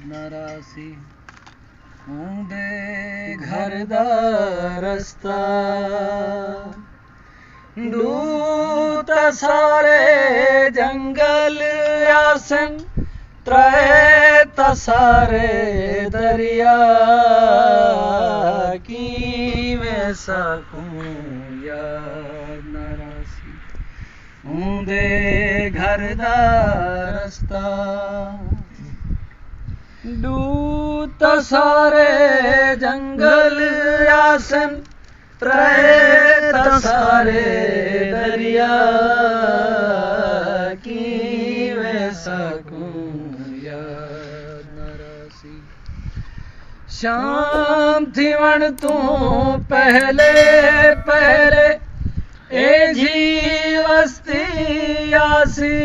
नारासी ऊंदे घर दा रस्ता दूत सारे जंगल आसन त्रै सारे दरिया किवें सकूं यार नारासी ऊंदे घर दा रस्ता दूत सारे जंगल आसन त्रै सारे दरिया किवें सकूं यार नारासी शाम थीवण तू पहले पहले ए जी वस्ती आसी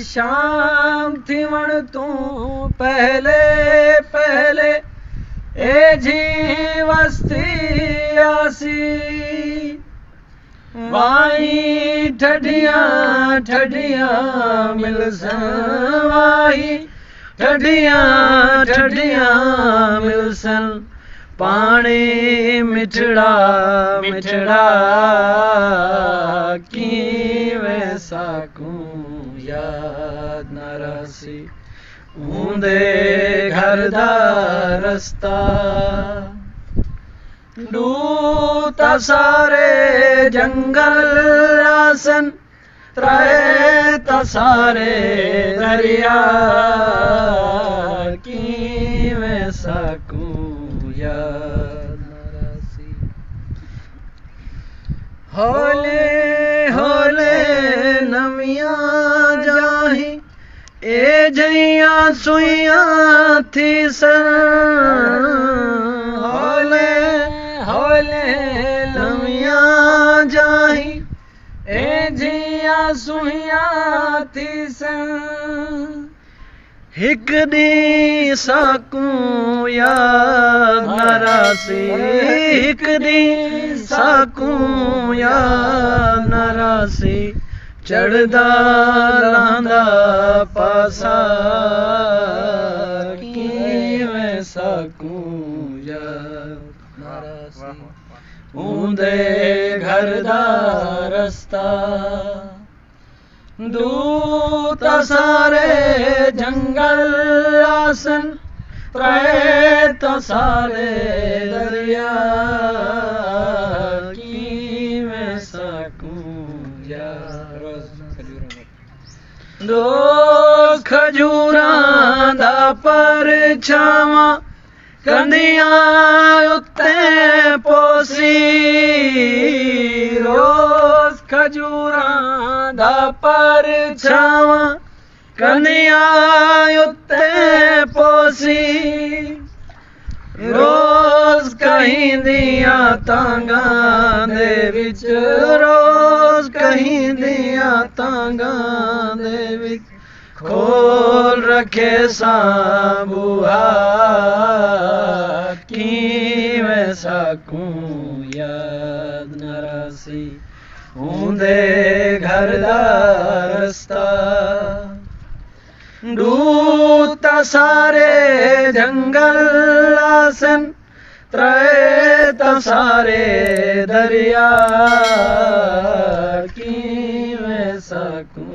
शाम थीवण तू पहले पहले ए जी वस्ती आसी वाई ठडियां ठडियां मिलसन वाई ठडियां ठडियां मिलसन पानी मिठड़ा मिठड़ा किवें सकूं याद नारासी ऊंदे घर दा रस्ता दूत सारे जंगल आसन त्रै सारे दरिया किवें सकूं याद नारासी होले होले नवियां जाही ए जइयां सुइयां थी सन होले होले नवियां जाही ए जइयां सुइयां थी सन हिक दी सकूं याद नारासी हिक दी सकूं याद नारासी चढ़दा लांदा पासा किवें सकूं यार नारासी ऊंदे घर दा रस्ता दूत सारे जंगल आसन त्रै सारे दरिया किवें सकूं यार रोज खजूरां दा परछावां कंधियां उत्ते पोसी रोज खजूरां दा परछावां कंधियां उत्ते पोसी रोज कहिंदियां तांगां दे विच रोज कहिंदियां तांगां दे विच खोल रखे सांबुआ किवें सकूं याद नारासी ऊंदे घर दा रस्ता दूत सारे जंगल आसन त्रै सारे दरिया किवें सकूं